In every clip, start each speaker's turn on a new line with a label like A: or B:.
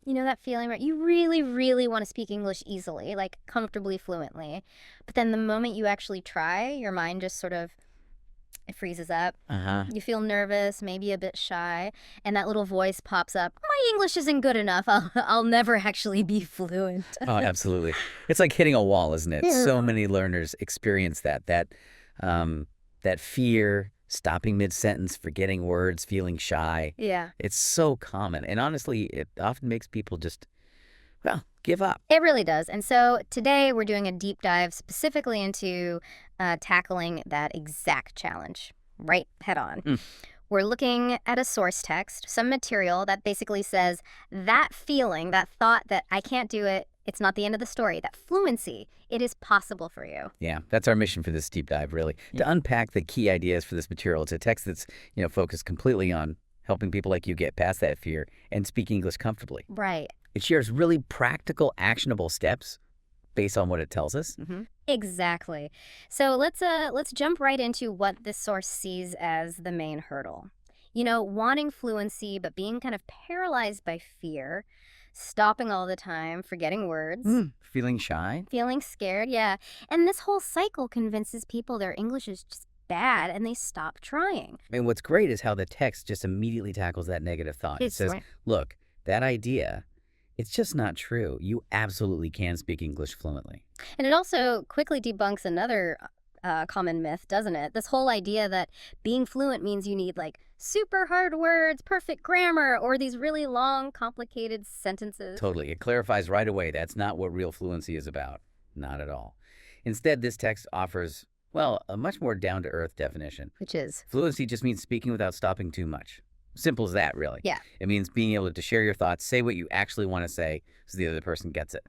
A: You know that feeling, right? You really, really want to speak English easily, like comfortably, fluently. But then the moment you actually try, your mind just sort of, it freezes up.
B: Uh-huh.
A: You feel nervous, maybe a bit shy, and that little voice pops up. My English isn't good enough. I'll never actually be fluent.
B: Oh, absolutely. It's like hitting a wall, isn't it?
A: Yeah.
B: So many learners experience that fear, stopping mid-sentence, forgetting words, feeling shy.
A: Yeah.
B: It's so common. And honestly, it often makes people just, well, give up.
A: It really does. And so today we're doing a deep dive specifically into tackling that exact challenge, right head on. We're looking at a source text, some material that basically says that feeling, that thought that I can't do it, it's not the end of the story, that fluency, it is possible for you.
B: Yeah, that's our mission for this deep dive, really, to unpack the key ideas for this material. It's a text that's, focused completely on helping people like you get past that fear and speak English comfortably.
A: Right.
B: It shares really practical, actionable steps based on what it tells us.
A: Exactly. So let's jump right into what this source sees as the main hurdle. Wanting fluency, but being kind of paralyzed by fear, stopping all the time, forgetting words,
B: Feeling shy?
A: feeling scared, yeah. And this whole cycle convinces people their English is just bad and they stop trying.
B: I mean, what's great is how the text just immediately tackles that negative thought. It
A: It's
B: says,
A: right.
B: look, that idea, it's just not true. You absolutely can speak English fluently.
A: And it also quickly debunks another common myth, doesn't it? This whole idea that being fluent means you need like super hard words, perfect grammar, or these really long, complicated sentences.
B: Totally. It clarifies right away that's not what real fluency is about. Not at all. Instead, this text offers, well, a much more down-to-earth definition.
A: Which is,
B: Fluency just means speaking without stopping too much. Simple as that, really.
A: yeah.
B: It means being able to share your thoughts, say what you actually want to say, so the other person gets it.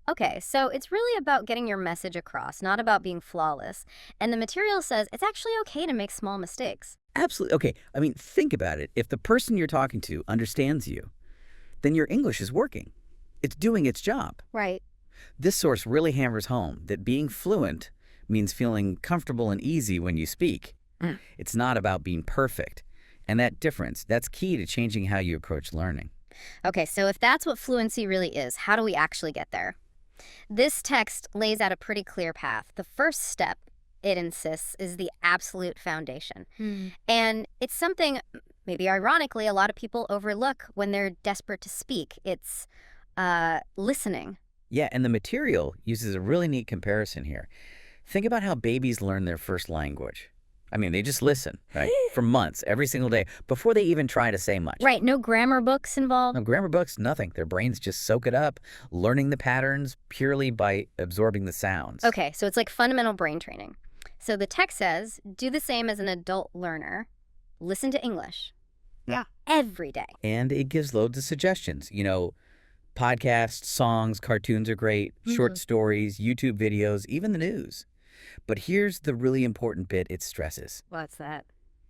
A: Okay, so it's really about getting your message across, not about being flawless. And the material says it's actually okay to make small mistakes.
B: Absolutely. Okay, I mean, think about it. If the person you're talking to understands you, then your English is working. It's doing its job.
A: Right.
B: This source really hammers home that being fluent means feeling comfortable and easy when you speak. It's not about being perfect. And that difference, that's key to changing how you approach learning.
A: Okay, so if that's what fluency really is, how do we actually get there? This text lays out a pretty clear path. The first step, it insists, is the absolute foundation. And it's something, maybe ironically, a lot of people overlook when they're desperate to speak. It's listening.
B: Yeah, and the material uses a really neat comparison here. Think about how babies learn their first language. I mean, they just listen, right, for months, every single day, before they even try to say much.
A: Right, no grammar books involved.
B: No grammar books, nothing. Their brains just soak it up, learning the patterns purely by absorbing the sounds.
A: Okay, so it's like fundamental brain training. So the text says, do the same as an adult learner. Listen to English.
B: Yeah.
A: Every day.
B: And it gives loads of suggestions. Podcasts, songs, cartoons are great, short stories, YouTube videos, even the news. But here's the really important bit it stresses.
A: What's that?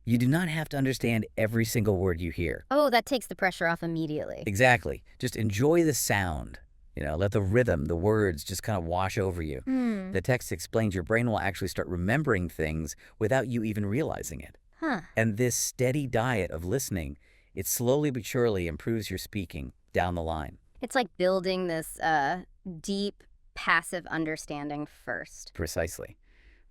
B: You do not have to understand every single word you hear.
A: Oh, that takes the pressure off immediately.
B: Exactly. Just enjoy the sound. Let the rhythm, the words just kind of wash over you. The text explains your brain will actually start remembering things without you even realizing it. And this steady diet of listening, it slowly but surely improves your speaking down the line.
A: It's like building this deep, passive understanding first.
B: Precisely.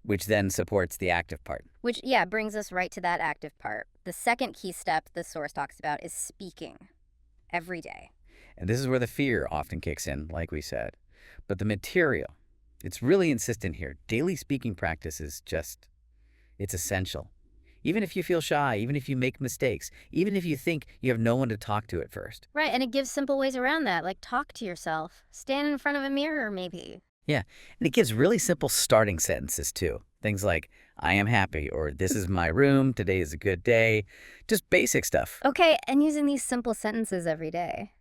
B: Which then supports the active part.
A: Which, yeah, brings us right to that active part. The second key step the source talks about is speaking every day.
B: And this is where the fear often kicks in, like we said. But the material, it's really insistent here. Daily speaking practice is it's essential. Even if you feel shy, even if you make mistakes, even if you think you have no one to talk to at first.
A: Right, and it gives simple ways around that, like talk to yourself. Stand in front of a mirror, maybe.
B: Yeah, and it gives really simple starting sentences, too. Things like, I am happy, or this is my room, today is a good day. Just basic stuff.
A: Okay, and using these simple sentences every day.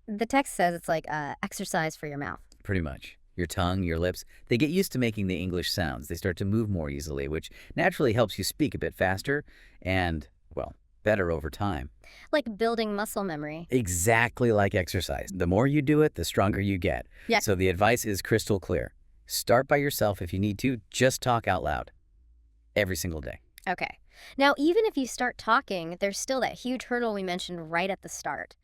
A: The text says it's like exercise for your mouth.
B: Pretty much. Your tongue, your lips, they get used to making the English sounds. They start to move more easily, which naturally helps you speak a bit faster and, well, better over time.
A: Like building muscle memory.
B: Exactly like exercise. The more you do it, the stronger you get.
A: Yeah.
B: So the advice is crystal clear. Start by yourself if you need to. Just talk out loud. Every single day.
A: Okay. Now, even if you start talking, there's still that huge hurdle we mentioned right at the start.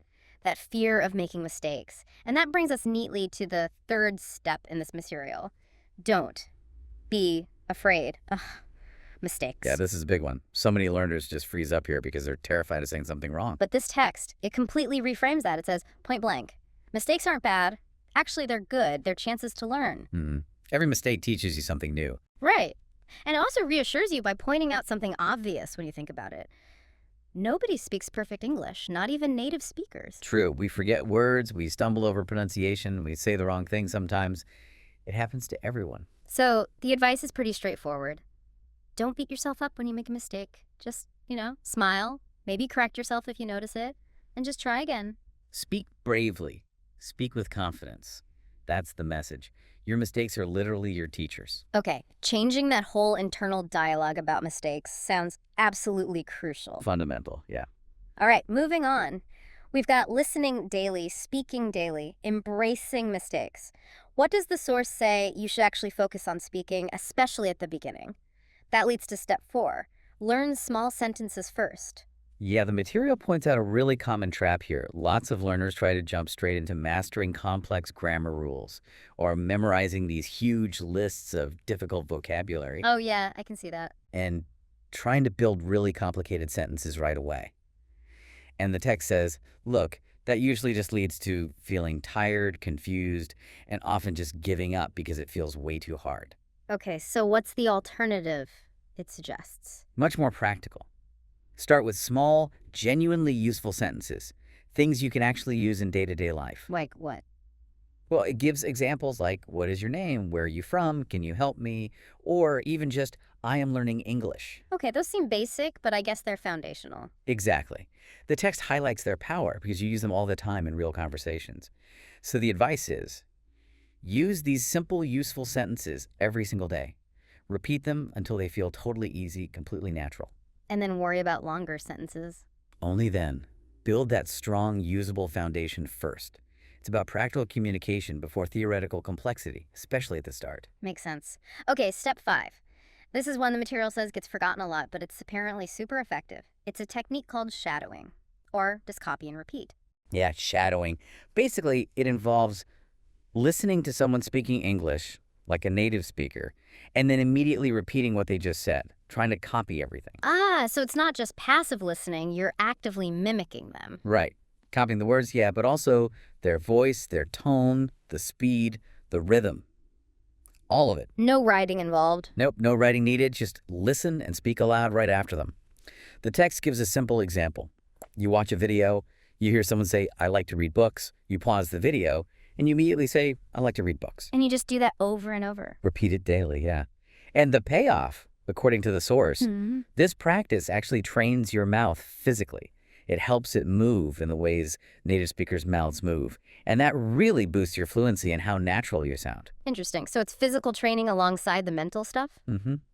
A: that fear of making mistakes. And that brings us neatly to the third step in this material. Don't be afraid. Ugh, mistakes.
B: Yeah, this is a big one. So many learners just freeze up here because they're terrified of saying something wrong.
A: But this text, it completely reframes that. It says, point blank, mistakes aren't bad. Actually, they're good. They're chances to learn.
B: Mm-hmm. Every mistake teaches you something new.
A: Right. And it also reassures you by pointing out something obvious when you think about it. Nobody speaks perfect English, not even native speakers.
B: True. We forget words. We stumble over pronunciation. We say the wrong thing sometimes. It happens to everyone.
A: So the advice is pretty straightforward. Don't beat yourself up when you make a mistake. Just, smile, maybe correct yourself if you notice it, and just try again.
B: Speak bravely. Speak with confidence. That's the message. Your mistakes are literally your teachers.
A: Okay, changing that whole internal dialogue about mistakes sounds absolutely crucial.
B: Fundamental, yeah.
A: All right, moving on. We've got listening daily, speaking daily, embracing mistakes. What does the source say you should actually focus on speaking, especially at the beginning? That leads to step 4. Learn small sentences first.
B: Yeah, the material points out a really common trap here. Lots of learners try to jump straight into mastering complex grammar rules or memorizing these huge lists of difficult vocabulary
A: Oh yeah, I can see that.
B: and trying to build really complicated sentences right away. And the text says, look, that usually just leads to feeling tired, confused, and often just giving up because it feels way too hard.
A: Okay, so what's the alternative it suggests?
B: Much more practical. Start with small, genuinely useful sentences, things you can actually use in day-to-day life.
A: Like what?
B: Well, it gives examples like, what is your name? Where are you from? Can you help me? Or even just, I am learning English.
A: Okay, those seem basic, but I guess they're foundational.
B: Exactly. The text highlights their power because you use them all the time in real conversations. So the advice is, use these simple, useful sentences every single day. Repeat them until they feel totally easy, completely natural.
A: And then worry about longer sentences.
B: Only then, build that strong, usable foundation first. It's about practical communication before theoretical complexity, especially at the start.
A: Makes sense. Okay, step 5. This is one the material says gets forgotten a lot, but it's apparently super effective. It's a technique called shadowing, or just copy and repeat.
B: Yeah, shadowing. Basically, it involves listening to someone speaking English, like a native speaker, and then immediately repeating what they just said, trying to copy everything.
A: Ah, so it's not just passive listening, you're actively mimicking them.
B: Right. Copying the words, yeah, but also their voice, their tone, the speed, the rhythm. All of it.
A: No writing involved.
B: Nope, no writing needed. Just listen and speak aloud right after them. The text gives a simple example. You watch a video, you hear someone say, I like to read books. You pause the video, and you immediately say, I like to read books.
A: And you just do that over and over.
B: Repeat it daily, yeah. And the payoff, according to the source, this practice actually trains your mouth physically. It helps it move in the ways native speakers' mouths move. And that really boosts your fluency and how natural you sound.
A: Interesting. So it's physical training alongside the mental stuff?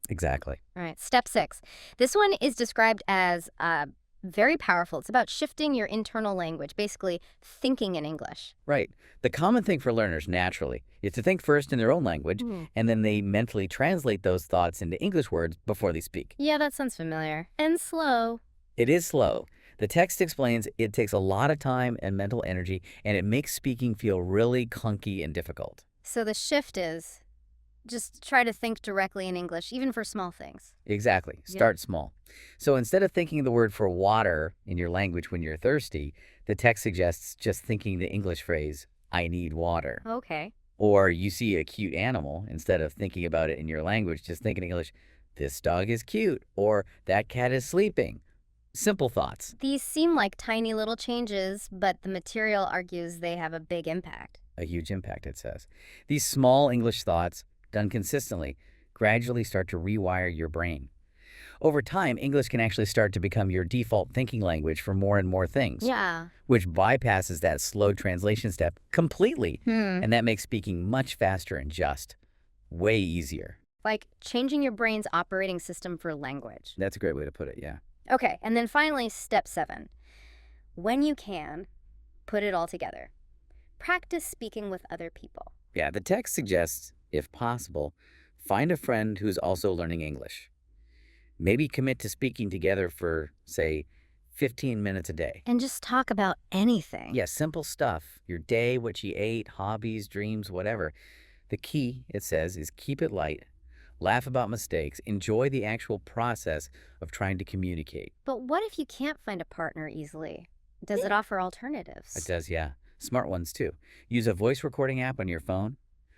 B: Exactly.
A: All right, step 6. This one is described as very powerful. It's about shifting your internal language, basically thinking in English.
B: Right. The common thing for learners, naturally, is to think first in their own language, and then they mentally translate those thoughts into English words before they speak.
A: Yeah, that sounds familiar. And slow.
B: It is slow. The text explains it takes a lot of time and mental energy, and it makes speaking feel really clunky and difficult.
A: So the shift is just try to think directly in English, even for small things.
B: Exactly. Start small. So instead of thinking the word for water in your language when you're thirsty, the text suggests just thinking the English phrase, I need water.
A: Okay.
B: Or you see a cute animal, instead of thinking about it in your language, just think in English, this dog is cute, or that cat is sleeping. Simple thoughts.
A: These seem like tiny little changes, but the material argues they have a big impact.
B: A huge impact, it says. These small English thoughts, done consistently, gradually start to rewire your brain. Over time, English can actually start to become your default thinking language for more and more things.
A: Yeah.
B: Which bypasses that slow translation step completely. And that makes speaking much faster and just way easier.
A: Like changing your brain's operating system for language.
B: That's a great way to put it, yeah.
A: Okay, and then finally, step 7. When you can, put it all together. Practice speaking with other people.
B: Yeah, the text suggests, if possible, find a friend who's also learning English. Maybe commit to speaking together for, say, 15 minutes a day.
A: And just talk about anything.
B: Yeah, simple stuff. Your day, what you ate, hobbies, dreams, whatever. The key, it says, is keep it light, laugh about mistakes, enjoy the actual process of trying to communicate.
A: But what if you can't find a partner easily? Does it offer alternatives?
B: It does, yeah. Smart ones, too. Use a voice recording app on your phone.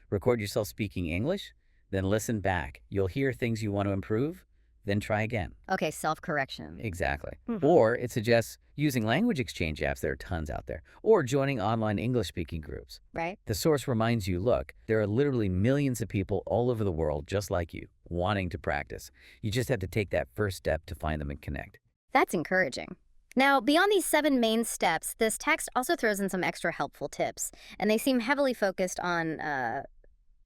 B: Record yourself speaking English, then listen back. You'll hear things you want to improve, then try again.
A: Okay, self-correction.
B: Exactly. Or it suggests using language exchange apps. There are tons out there. Or joining online English-speaking groups.
A: Right.
B: The source reminds you, look, there are literally millions of people all over the world just like you, wanting to practice. You just have to take that first step to find them and connect.
A: That's encouraging. Now, beyond these 7 main steps, this text also throws in some extra helpful tips, and they seem heavily focused on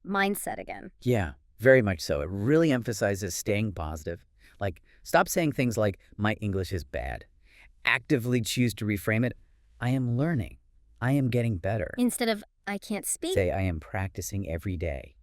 A: mindset again.
B: Yeah, very much so. It really emphasizes staying positive. Like, stop saying things like, my English is bad. Actively choose to reframe it, I am learning. I am getting better.
A: Instead of, I can't speak.
B: Say, I am practicing every day.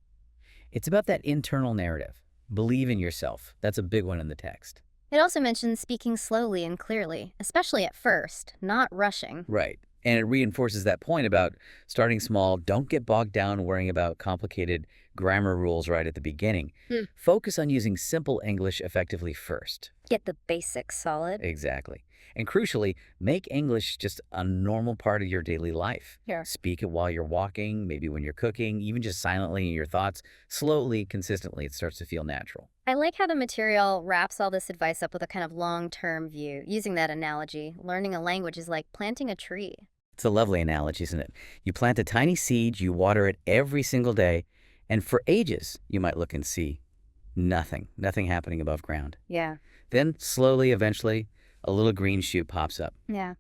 B: It's about that internal narrative. Believe in yourself. That's a big one in the text.
A: It also mentions speaking slowly and clearly, especially at first, not rushing.
B: Right. And it reinforces that point about starting small. Don't get bogged down worrying about complicated grammar rules right at the beginning. Focus on using simple English effectively first.
A: Get the basics solid.
B: Exactly. And crucially, make English just a normal part of your daily life.
A: Sure.
B: Speak it while you're walking, maybe when you're cooking, even just silently in your thoughts. Slowly, consistently, it starts to feel natural.
A: I like how the material wraps all this advice up with a kind of long-term view. Using that analogy, learning a language is like planting a tree.
B: It's a lovely analogy, isn't it? You plant a tiny seed, you water it every single day, and for ages, you might look and see nothing happening above ground.
A: Yeah.
B: Then slowly, eventually, a little green shoot pops up.
A: Yeah.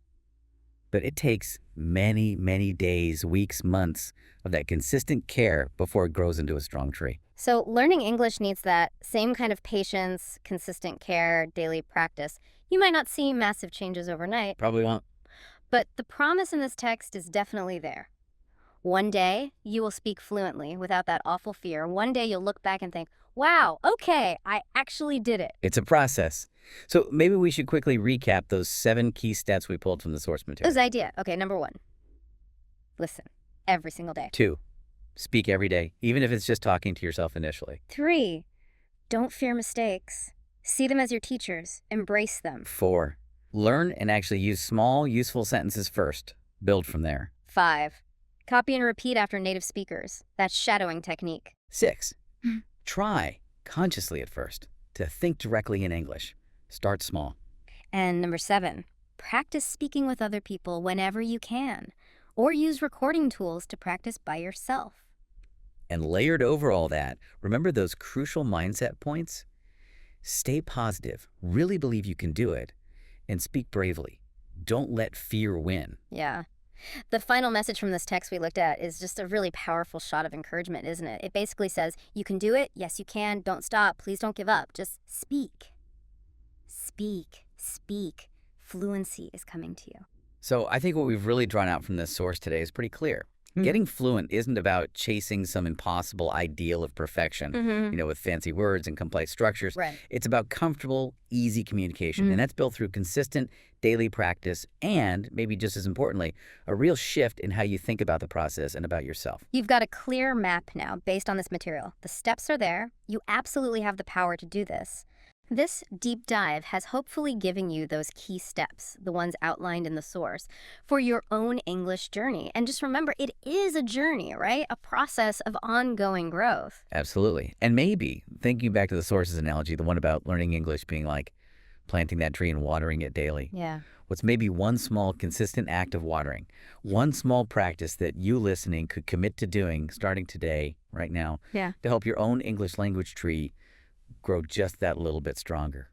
B: But it takes many, many days, weeks, months of that consistent care before it grows into a strong tree.
A: So learning English needs that same kind of patience, consistent care, daily practice. You might not see massive changes overnight,
B: Probably won't.
A: but the promise in this text is definitely there. One day, you will speak fluently without that awful fear. One day, you'll look back and think, wow, okay, I actually did it.
B: It's a process. So maybe we should quickly recap those 7 key steps we pulled from the source material.
A: Good idea. Okay, number 1, listen every single day.
B: 2, speak every day, even if it's just talking to yourself initially.
A: 3, don't fear mistakes. See them as your teachers. Embrace them.
B: 4, learn and actually use small, useful sentences first. Build from there.
A: 5, copy and repeat after native speakers. That's shadowing technique.
B: 6, try, consciously at first, to think directly in English. Start small.
A: And number 7, practice speaking with other people whenever you can, or use recording tools to practice by yourself.
B: And layered over all that, remember those crucial mindset points? Stay positive, really believe you can do it, and speak bravely. Don't let fear win.
A: Yeah. The final message from this text we looked at is just a really powerful shot of encouragement, isn't it? It basically says, you can do it. Yes, you can. Don't stop. Please don't give up. Just speak. Speak. Speak. Fluency is coming to you.
B: So I think what we've really drawn out from this source today is pretty clear. Getting fluent isn't about chasing some impossible ideal of perfection, with fancy words and complex structures.
A: Right.
B: It's about comfortable, easy communication. And that's built through consistent daily practice and, maybe just as importantly, a real shift in how you think about the process and about yourself.
A: You've got a clear map now based on this material. The steps are there. You absolutely have the power to do this. This deep dive has hopefully given you those key steps, the ones outlined in the source, for your own English journey. And just remember, it is a journey, right? A process of ongoing growth.
B: Absolutely. And maybe, thinking back to the source's analogy, the one about learning English being like planting that tree and watering it daily.
A: Yeah.
B: What's maybe one small, consistent act of watering, one small practice that you listening could commit to doing starting today, right now,
A: Yeah.
B: to help your own English language tree grow just that little bit stronger.